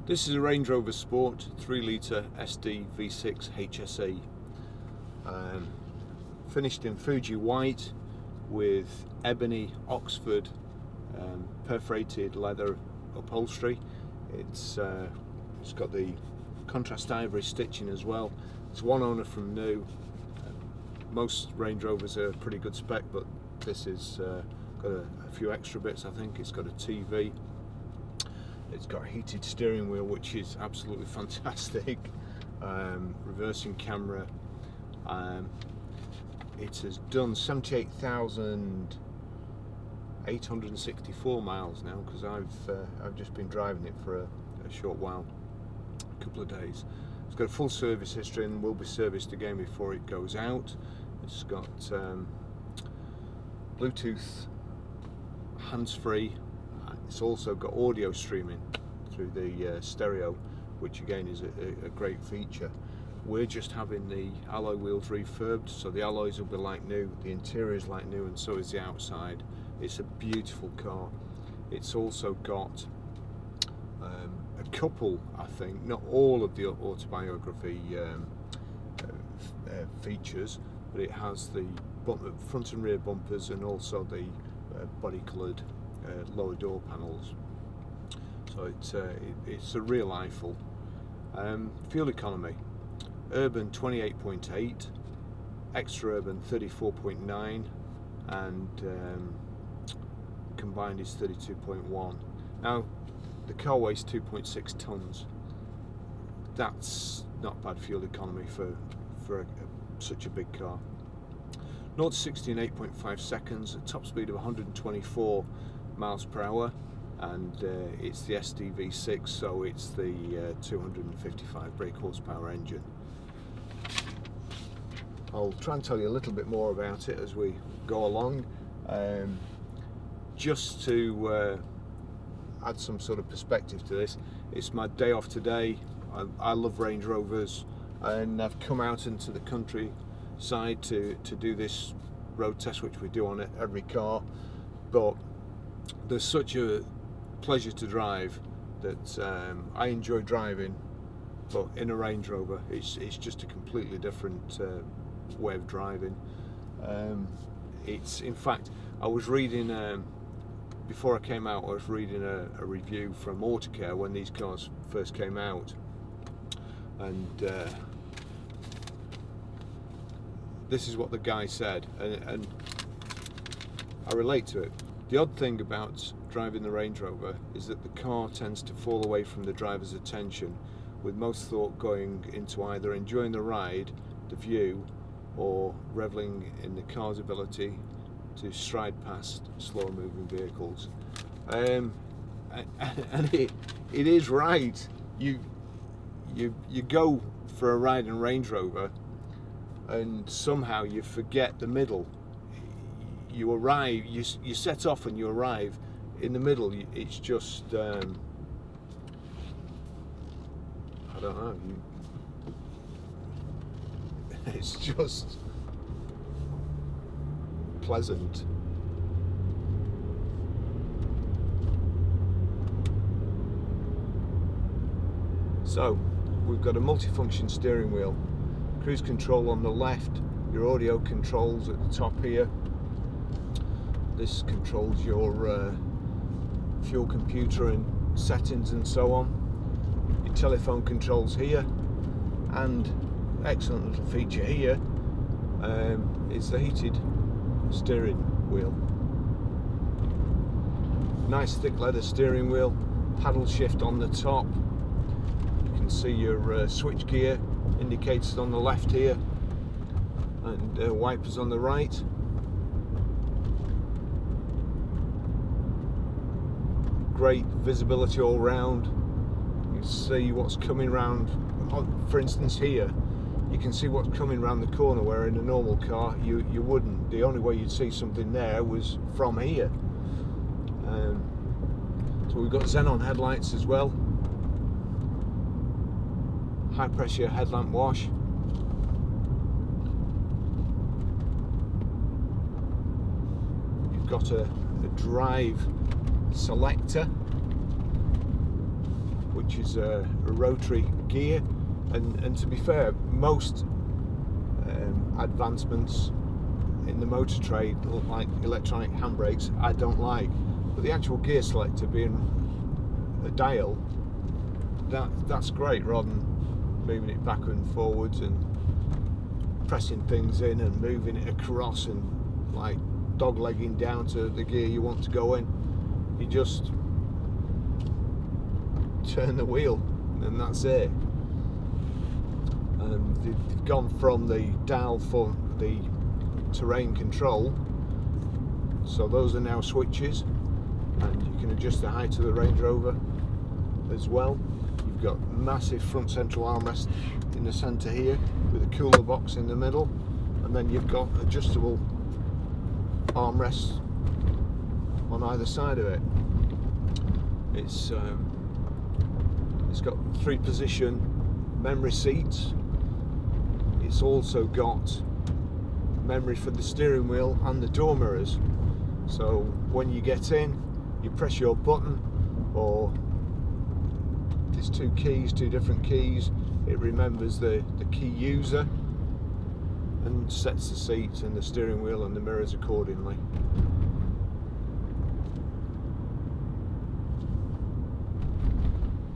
This is a Range Rover Sport 3 litre SD V6 HSE, finished in Fuji white with ebony Oxford perforated leather upholstery. It's got the contrast ivory stitching as well. It's one owner from new. Most Range Rovers are pretty good spec, but this is got a few extra bits. I think it's got a TV. It's got a heated steering wheel, which is absolutely fantastic. Reversing camera. It has done 78,864 miles now, because I've just been driving it for a short while, a couple of days. It's got a full service history and will be serviced again before it goes out. It's got Bluetooth, hands-free. It's also got audio streaming through the stereo, which again is a great feature. We're just having the alloy wheels refurbed, so the alloys will be like new, the interior is like new, and so is the outside. It's a beautiful car. It's also got a couple, I think, not all of the autobiography features, but it has the front and rear bumpers and also the body coloured lower door panels. So it's a real eyeful. Fuel economy: urban 28.8, extra urban 34.9, and combined is 32.1. Now the car weighs 2.6 tons. That's not bad fuel economy for such a big car. 0 to 60 in 8.5 seconds, a top speed of 124 miles per hour, and it's the SD V6, so it's the 255 brake horsepower engine. I'll try and tell you a little bit more about it as we go along, just to add some sort of perspective to this. It's my day off today. I love Range Rovers, and I've come out into the countryside to do this road test, which we do on every car, but there's such a pleasure to drive that I enjoy driving, but in a Range Rover it's just a completely different way of driving. In fact, I was reading before I came out, I was reading a review from Autocare when these cars first came out, and this is what the guy said, and I relate to it. The odd thing about driving the Range Rover is that the car tends to fall away from the driver's attention, with most thought going into either enjoying the ride, the view, or reveling in the car's ability to stride past slower moving vehicles. And it is right. You go for a ride in Range Rover and somehow you forget the middle. You arrive, you set off and you arrive in the middle. It's just I don't know, it's just pleasant. So we've got a multifunction steering wheel, cruise control on the left, your audio controls at the top here. This controls your fuel computer and settings and so on. Your telephone controls here, and excellent little feature here is the heated steering wheel. Nice thick leather steering wheel, paddle shift on the top. You can see your switch gear indicators on the left here, and wipers on the right. Great visibility all round. You can see what's coming round. For instance, here you can see what's coming round the corner, where in a normal car you wouldn't. The only way you'd see something there was from here. So we've got xenon headlights as well, high pressure headlamp wash. You've got a drive selector, which is a rotary gear, and to be fair, most advancements in the motor trade, like electronic handbrakes, I don't like, but the actual gear selector being a dial, that's great, rather than moving it backward and forwards and pressing things in and moving it across and like doglegging down to the gear you want to go in. You just turn the wheel and that's it. They've gone from the dial for the terrain control, so those are now switches, and you can adjust the height of the Range Rover as well. You've got massive front central armrest in the centre here with a cooler box in the middle, and then you've got adjustable armrests on either side of it. It's got 3-position memory seats. It's also got memory for the steering wheel and the door mirrors, so when you get in, you press your button, or there's two different keys, it remembers the key user and sets the seats and the steering wheel and the mirrors accordingly.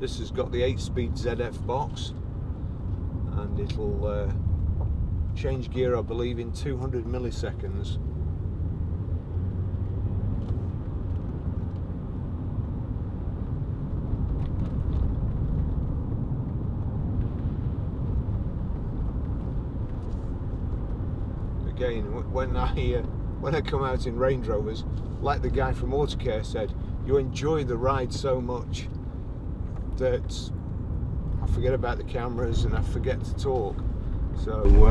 This has got the 8-speed ZF box, and it'll change gear, I believe, in 200 milliseconds. Again, when I come out in Range Rovers, like the guy from Autocare said, you enjoy the ride so much that I forget about the cameras and I forget to talk. So I'm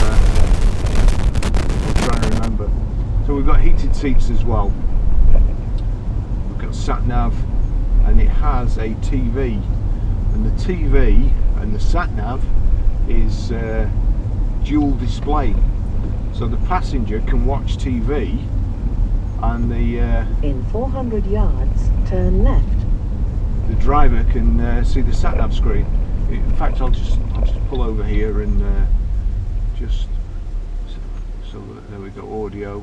trying to remember. So we've got heated seats as well. We've got sat nav, and it has a TV, and the TV and the sat nav is dual display. So the passenger can watch TV, and the in 400 yards, turn left. The driver can see the sat nav screen. In fact, I'll just pull over here and just so there we go, audio.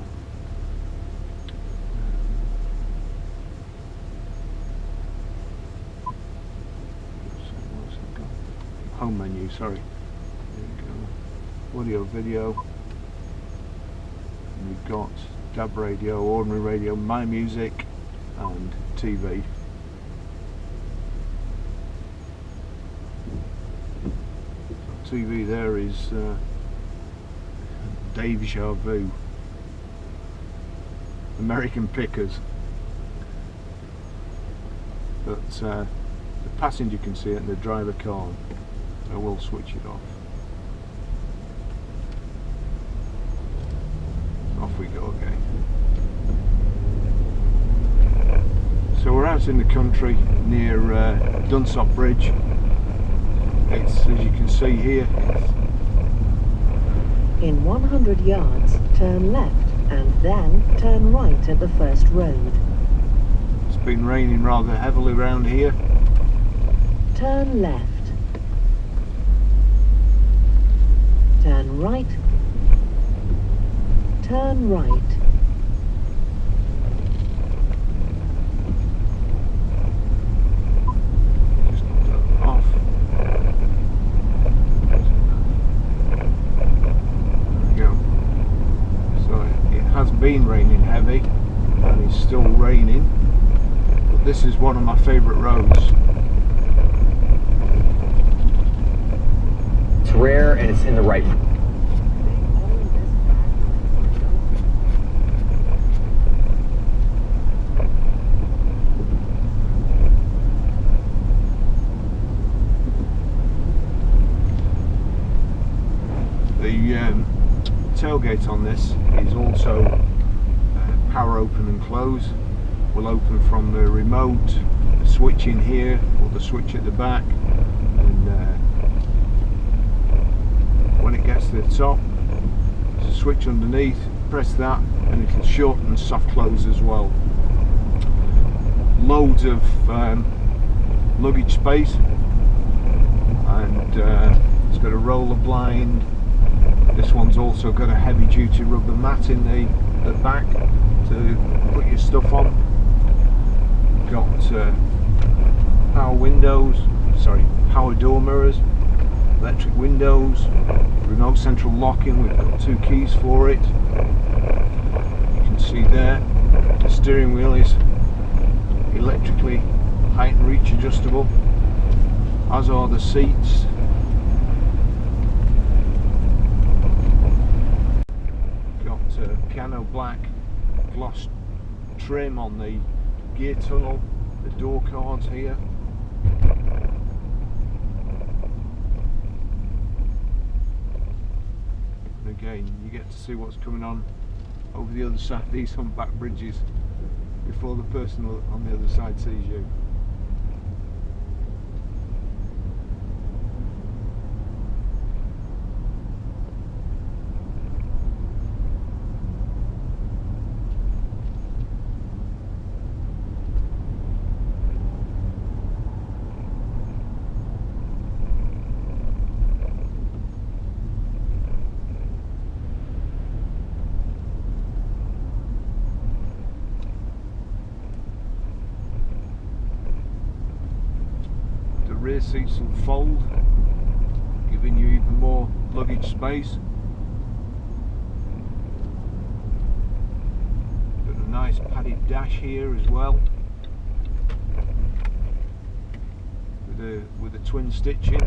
Home menu, sorry. There we go. Audio, video. And we've got DAB radio, ordinary radio, my music, and TV. TV there is Deja Vu, American Pickers, but the passenger can see it and the driver can't, so we'll switch it off. Off we go again. So we're out in the country near Dunsop Bridge. It's, as you can see here, in 100 yards, turn left and then turn right at the first road. It's been raining rather heavily around here. Turn left. Turn right. Turn right. Been raining heavy, and it's still raining, but this is one of my favourite roads. It's rare and it's in the right. The tailgate on this is also power open and close. Will open from the remote, the switch in here, or the switch at the back, and when it gets to the top, there's a switch underneath, press that and it'll shorten and soft close as well. Loads of luggage space, roller blind. This one's also got a heavy duty rubber mat in the back to put your stuff on. Got power door mirrors, electric windows, remote central locking. We've got 2 keys for it. You can see there the steering wheel is electrically height and reach adjustable, as are the seats. Got piano black gloss trim on the gear tunnel, the door cards here. And again, you get to see what's coming on over the other side of these humpback bridges before the person on the other side sees you. Rear seats will fold, giving you even more luggage space. Got a nice padded dash here as well, with a twin stitching.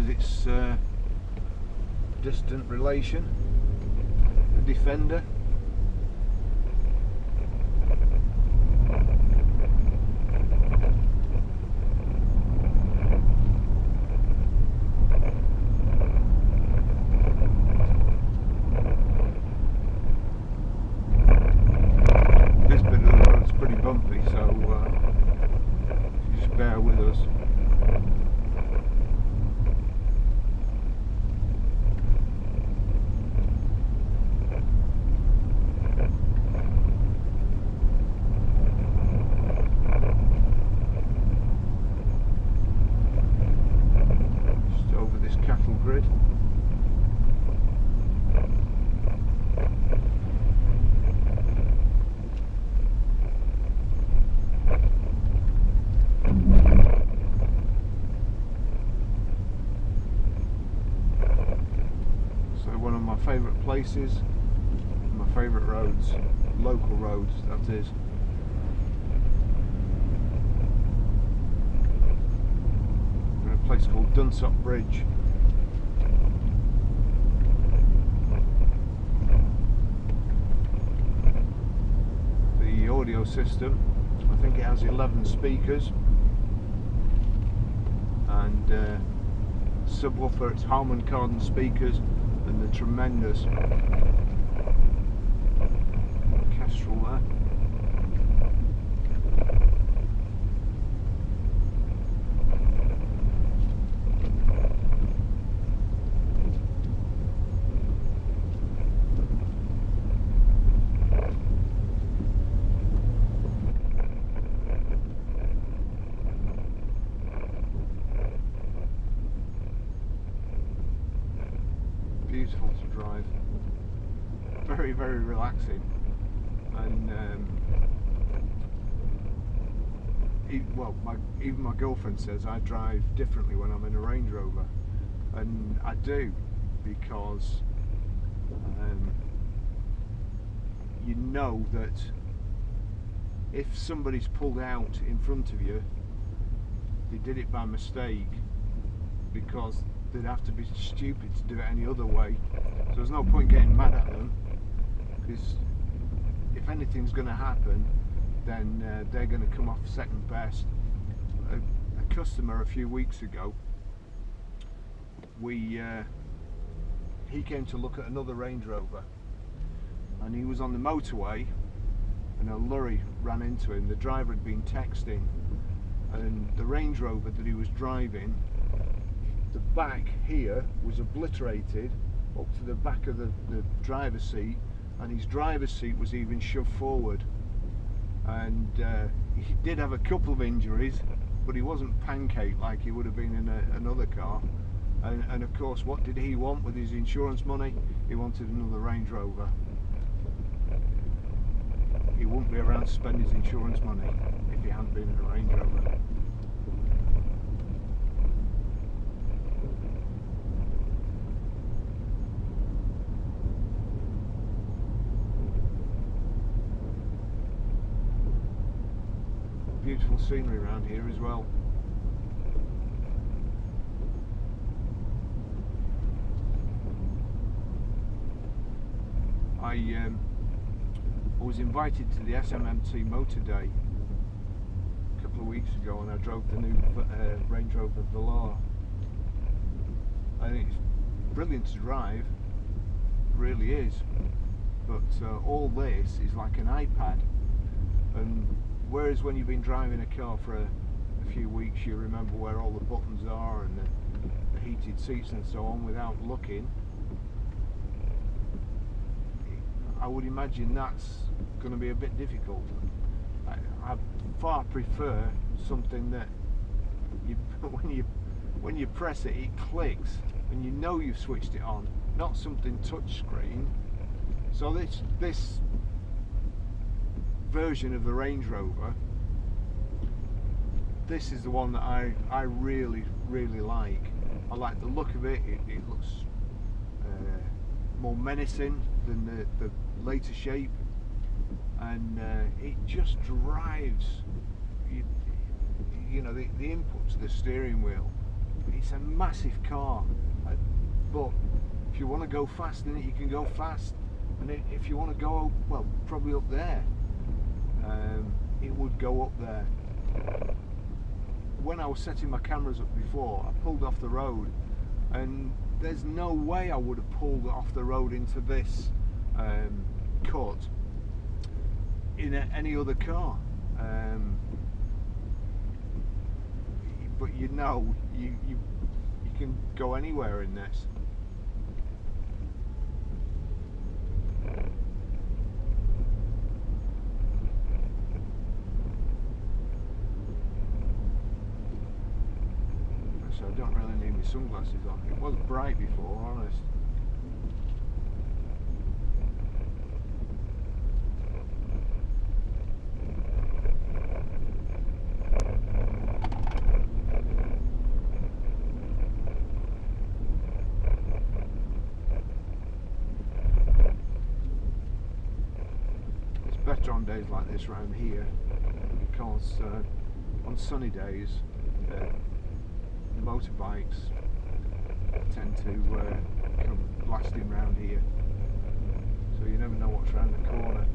Its distant relation, the Defender. This bit of the road's pretty bumpy, so just bear with us. Grid. So one of my favourite places, my favourite roads, local roads that is. We're in a place called Dunsop Bridge. Audio system, I think it has 11 speakers and subwoofer, it's Harman Kardon speakers and the tremendous Kestrel there. Beautiful to drive, very, very relaxing, and even my girlfriend says I drive differently when I'm in a Range Rover, and I do, because you know that if somebody's pulled out in front of you, they did it by mistake, because they'd have to be stupid to do it any other way. So there's no point getting mad at them, because if anything's going to happen, then they're going to come off second best. A customer a few weeks ago, he came to look at another Range Rover, and he was on the motorway and a lorry ran into him. The driver had been texting, and the Range Rover that he was driving the back here was obliterated up to the back of the driver's seat, and his driver's seat was even shoved forward. And he did have a couple of injuries, but he wasn't pancaked like he would have been in another car. And of course, what did he want with his insurance money? He wanted another Range Rover. He wouldn't be around to spend his insurance money if he hadn't been in a Range Rover. Beautiful scenery around here as well. I was invited to the SMMT Motor Day a couple of weeks ago, and I drove the new Range Rover Velar. I think it's brilliant to drive, it really is, but all this is like an iPad, and whereas when you've been driving a car for a few weeks, you remember where all the buttons are and the heated seats and so on without looking. I would imagine that's going to be a bit difficult. I far prefer something that when you press it, it clicks and you know you've switched it on, not something touch screen. So this version of the Range Rover, this is the one that I really like. I like the look of it. It looks more menacing than the later shape, and it just drives. You know, the input to the steering wheel. It's a massive car, but if you want to go fast in it, you can go fast, and if you want to go, well, probably up there, it would go up there. When I was setting my cameras up before, I pulled off the road, and there's no way I would have pulled off the road into this cut in any other car. But you know, you can go anywhere in this. So I don't really need my sunglasses on. It was bright before, honest. It's better on days like this around here, because on sunny days motorbikes tend to come blasting round here, so you never know what's around the corner.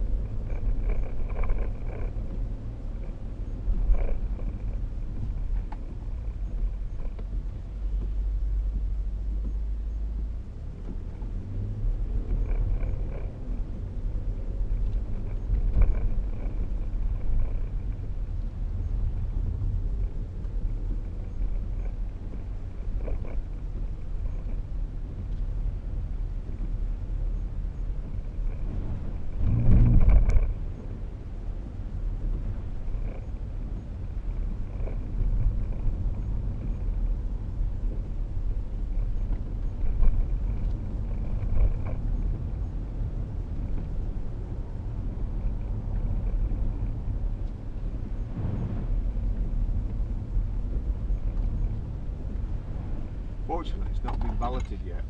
Fortunately, it's not been balloted yet.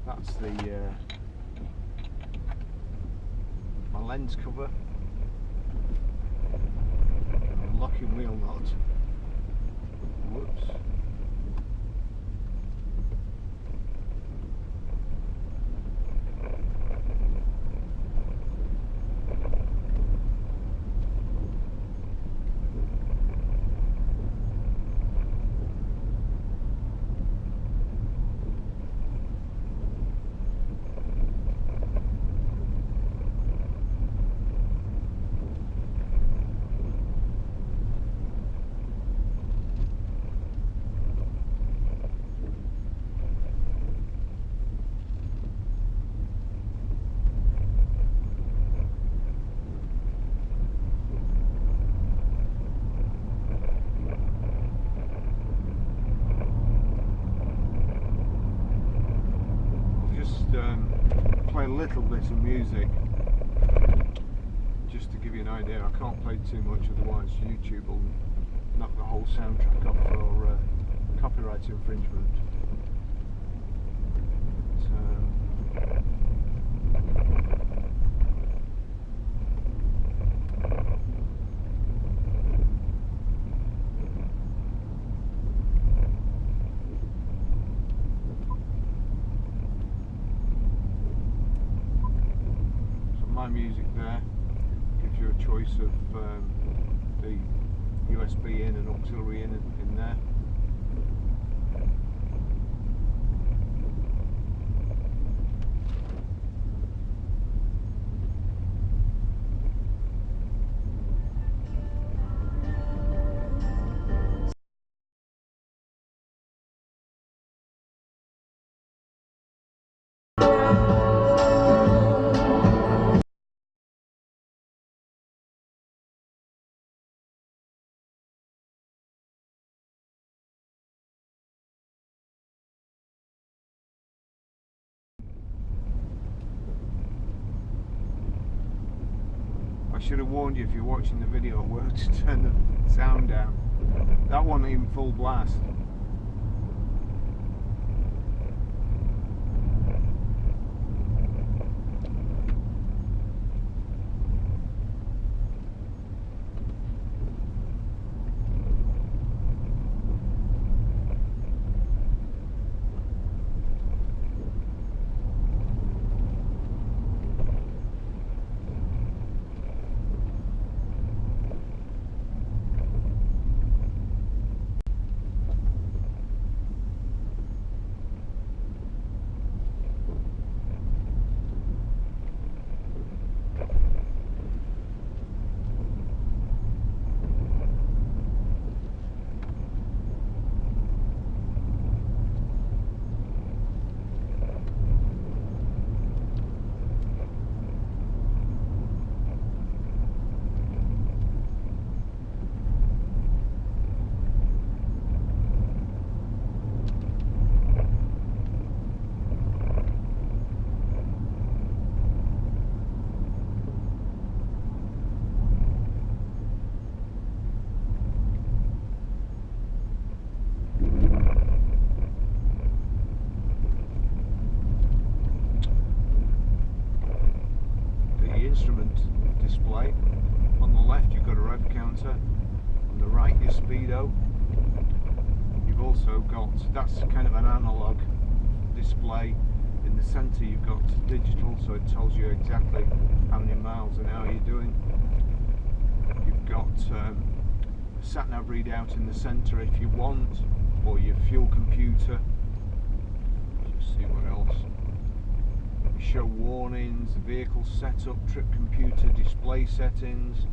That's the my lens cover, and locking wheel nut. Whoops. play a little bit of music just to give you an idea. I can't play too much, otherwise YouTube will knock the whole soundtrack off for copyright infringement. My music there gives you a choice of the USB in and auxiliary in there. I should have warned you if you're watching the video where to turn the sound down. That wasn't even full blast. Instrument display. On the left you've got a rev counter, on the right your speedo. You've also got, that's kind of an analog display. In the centre you've got digital, so it tells you exactly how many miles an hour you're doing. You've got a sat-nav readout in the centre if you want, or your fuel computer. Let's see what else. Show warnings, vehicle setup, trip computer, display settings.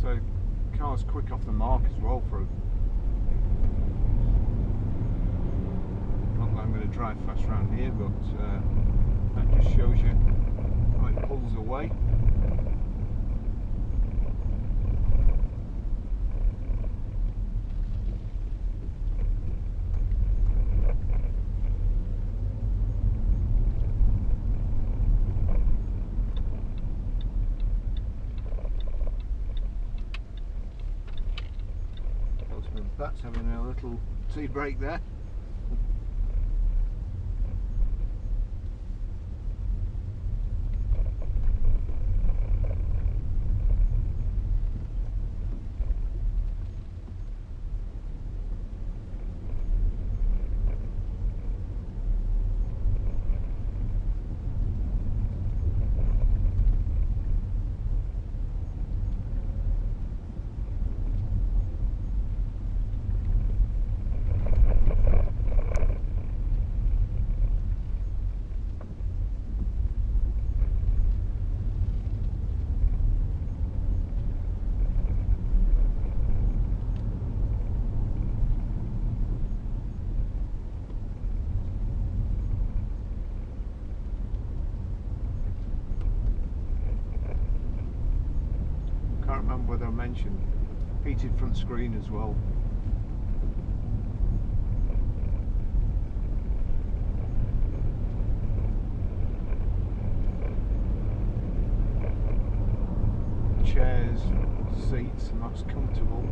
So, car's quick off the mark as well for a I'm going to drive fast around here, but that just shows you how it pulls away. That's having a little tea break there. whether I mentioned heated front screen as well. Chairs, seats, and that's comfortable.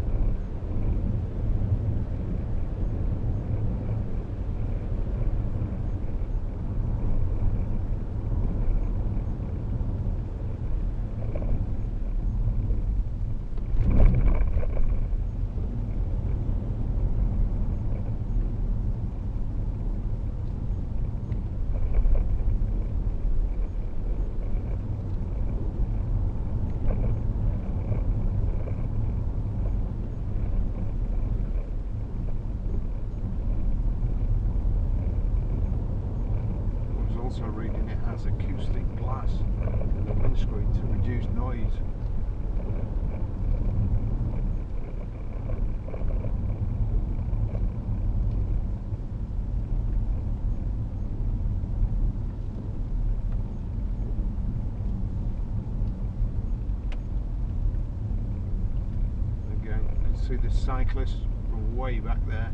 Also reading it has acoustic glass in the windscreen to reduce noise. Again, you can see the cyclist from way back there.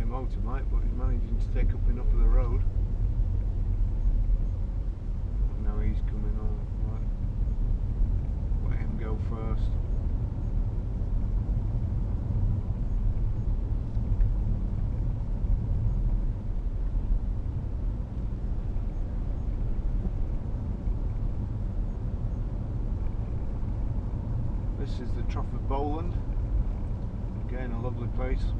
Motorbike, but he's managing to take up enough of the road. And now he's coming on. Right. Let him go first. This is the Trough of Bowland. Again, a lovely place.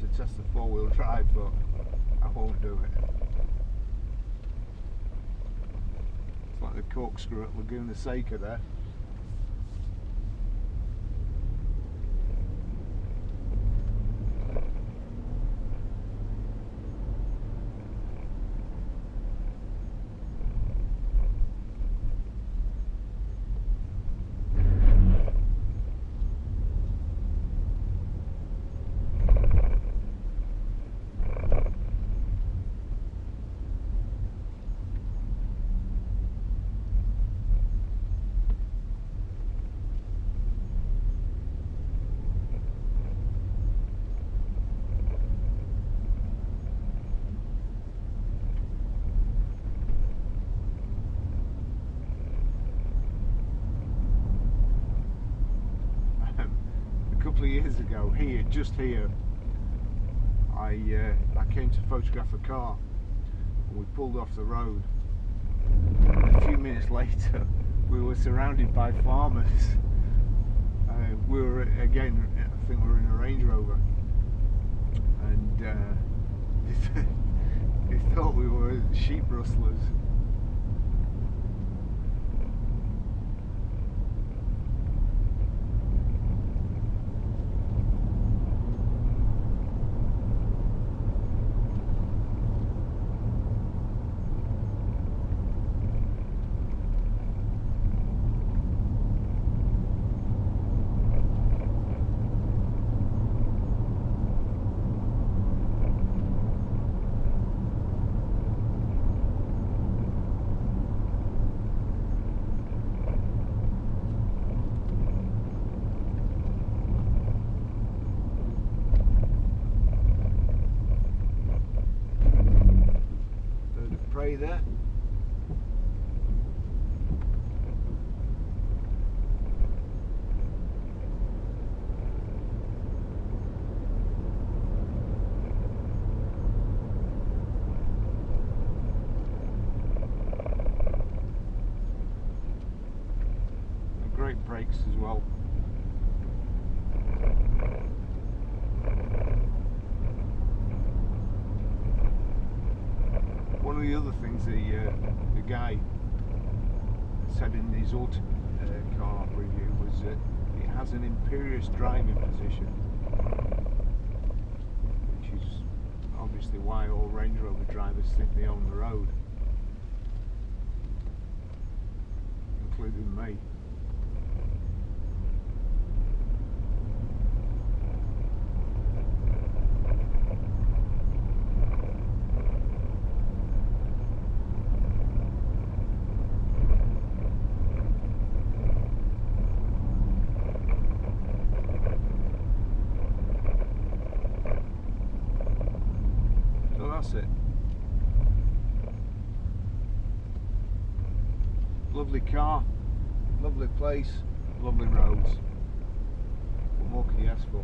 To test the four-wheel drive, but I won't do it. It's like the corkscrew at Laguna Seca there. A couple of years ago, just here, I came to photograph a car, and we pulled off the road. A few minutes later, we were surrounded by farmers. We were again, I think we were in a Range Rover, and they thought we were sheep rustlers. There. Great brakes as well. One of the other things the guy said in his old car review was that it has an imperious driving position, which is obviously why all Range Rover drivers think they own the road. quickly than me. So that's it. Lovely car, lovely place, lovely roads. What more can you ask for?